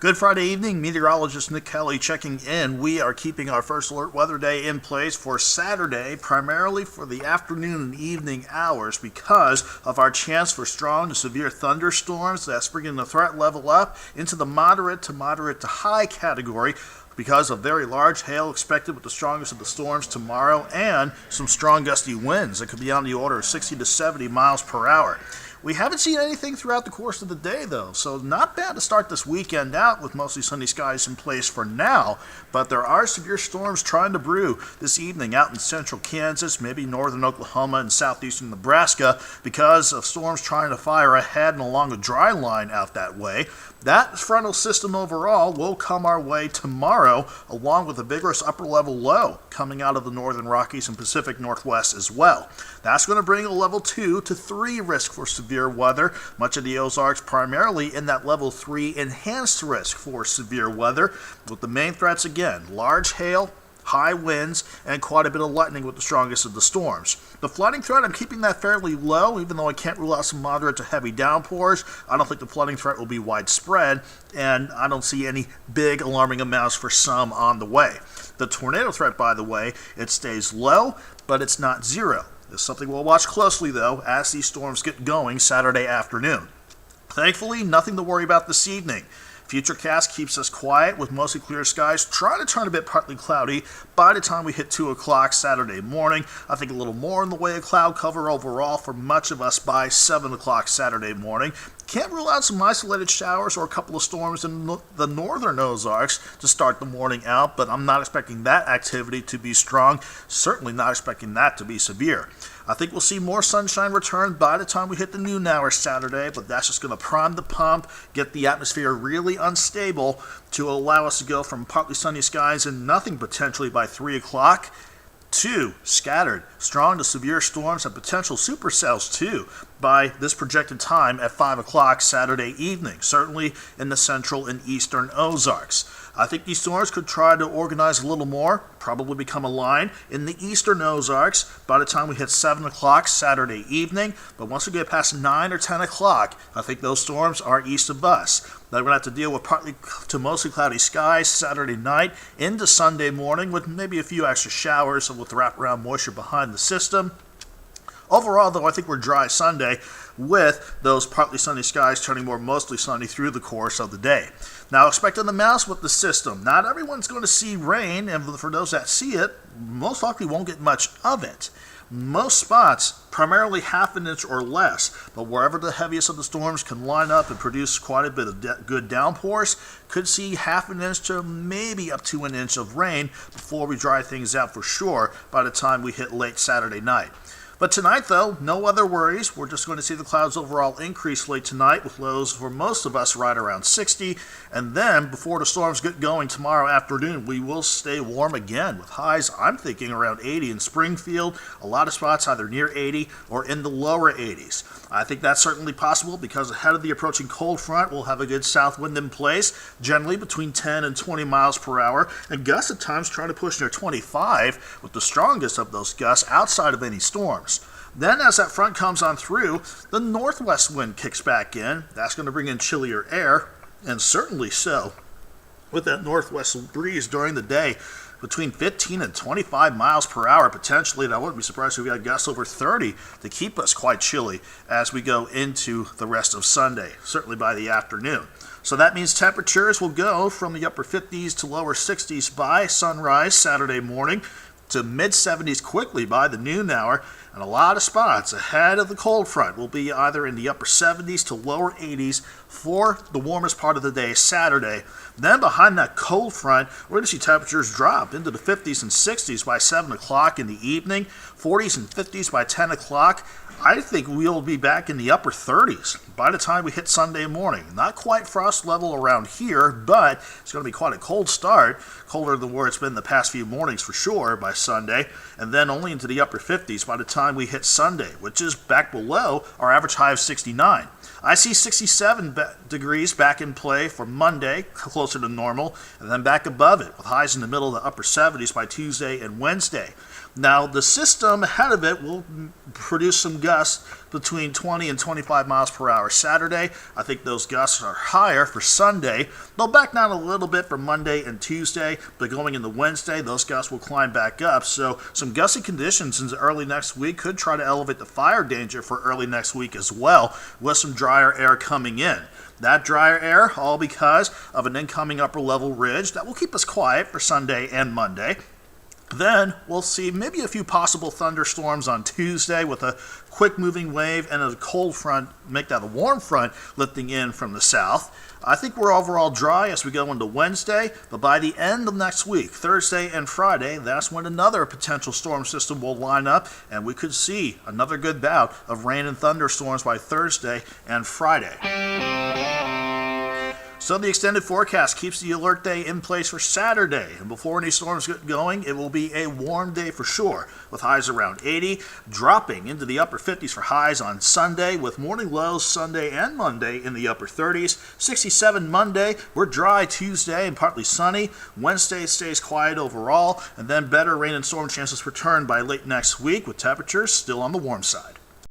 Good Friday evening, meteorologist Nick Kelly checking in. We are keeping our first alert weather day in place for Saturday, primarily for the afternoon and evening hours because of our chance for strong to severe thunderstorms. That's bringing the threat level up into the moderate to high category because of very large hail expected with the strongest of the storms tomorrow and some strong gusty winds that could be on the order of 60 to 70 miles per hour. We haven't seen anything throughout the course of the day, though, so not bad to start this weekend out with mostly sunny skies in place for now, but there are severe storms trying to brew this evening out in central Kansas, maybe northern Oklahoma and southeastern Nebraska because of storms trying to fire ahead and along a dry line out that way. That frontal system overall will come our way tomorrow, along with a vigorous upper-level low coming out of the northern Rockies and Pacific Northwest as well. That's going to bring a level 2 to 3 risk for severe weather. Much of the Ozarks primarily in that level 3 enhanced risk for severe weather, with the main threats again, large hail, high winds, and quite a bit of lightning with the strongest of the storms. The flooding threat, I'm keeping that fairly low, even though I can't rule out some moderate to heavy downpours. I don't think the flooding threat will be widespread, and I don't see any big alarming amounts for some on the way. The tornado threat, by the way, it stays low, but it's not zero. It's something we'll watch closely, though, as these storms get going Saturday afternoon. Thankfully, nothing to worry about this evening. Futurecast keeps us quiet with mostly clear skies, trying to turn a bit partly cloudy by the time we hit 2 o'clock Saturday morning. I think a little more in the way of cloud cover overall for much of us by 7 o'clock Saturday morning. Can't rule out some isolated showers or a couple of storms in the northern Ozarks to start the morning out, but I'm not expecting that activity to be strong, certainly not expecting that to be severe. I think we'll see more sunshine return by the time we hit the noon hour Saturday, but that's just going to prime the pump, get the atmosphere really unstable to allow us to go from partly sunny skies and nothing potentially by 3 o'clock to scattered, strong to severe storms and potential supercells too by this projected time at 5 o'clock Saturday evening, certainly in the central and eastern Ozarks. I think these storms could try to organize a little more, probably become a line in the eastern Ozarks by the time we hit 7 o'clock Saturday evening. But once we get past 9 or 10 o'clock, I think those storms are east of us. Then we're going to have to deal with partly to mostly cloudy skies Saturday night into Sunday morning with maybe a few extra showers with wraparound moisture behind the system. Overall, though, I think we're dry Sunday with those partly sunny skies turning more mostly sunny through the course of the day. Now, expecting the mouse with the system. Not everyone's going to see rain, and for those that see it, most likely won't get much of it. Most spots, primarily half an inch or less, but wherever the heaviest of the storms can line up and produce quite a bit of good downpours, could see half an inch to maybe up to an inch of rain before we dry things out for sure by the time we hit late Saturday night. But tonight, though, no other worries. We're just going to see the clouds overall increase late tonight with lows for most of us right around 60. And then, before the storms get going tomorrow afternoon, we will stay warm again with highs, I'm thinking, around 80 in Springfield. A lot of spots either near 80 or in the lower 80s. I think that's certainly possible because ahead of the approaching cold front, we'll have a good south wind in place, generally between 10 and 20 miles per hour, and gusts at times trying to push near 25, with the strongest of those gusts outside of any storms. Then as that front comes on through, the northwest wind kicks back in. That's going to bring in chillier air, and certainly so with that northwest breeze during the day between 15 and 25 miles per hour potentially, and I wouldn't be surprised if we had gusts over 30 to keep us quite chilly as we go into the rest of Sunday, certainly by the afternoon. So that means temperatures will go from the upper 50s to lower 60s by sunrise Saturday morning to mid-70s quickly by the noon hour, and a lot of spots ahead of the cold front will be either in the upper 70s to lower 80s for the warmest part of the day Saturday. Then behind that cold front, we're going to see temperatures drop into the 50s and 60s by 7 o'clock in the evening, 40s and 50s by 10 o'clock. I think we'll be back in the upper 30s by the time we hit Sunday morning. Not quite frost level around here, but it's going to be quite a cold start, colder than where it's been the past few mornings for sure by Sunday, and then only into the upper 50s by the time we hit Sunday, which is back below our average high of 69. I see 67 degrees back in play for Monday, closer to normal, and then back above it with highs in the middle of the upper 70s by Tuesday and Wednesday. Now, the system ahead of it will produce some gusts between 20 and 25 miles per hour Saturday. I think those gusts are higher for Sunday. They'll back down a little bit for Monday and Tuesday, but going into Wednesday, those gusts will climb back up. So some gusty conditions into early next week could try to elevate the fire danger for early next week as well, with some drier air coming in. That drier air, all because of an incoming upper level ridge that will keep us quiet for Sunday and Monday. Then we'll see maybe a few possible thunderstorms on Tuesday with a quick moving wave and a cold front, make that a warm front lifting in from the south. I think we're overall dry as we go into Wednesday, but by the end of next week, Thursday and Friday, that's when another potential storm system will line up, and we could see another good bout of rain and thunderstorms by Thursday and Friday. So the extended forecast keeps the alert day in place for Saturday, and before any storms get going, it will be a warm day for sure, with highs around 80, dropping into the upper 50s for highs on Sunday, with morning lows Sunday and Monday in the upper 30s. 67 Monday, we're dry Tuesday and partly sunny. Wednesday stays quiet overall, and then better rain and storm chances return by late next week, with temperatures still on the warm side.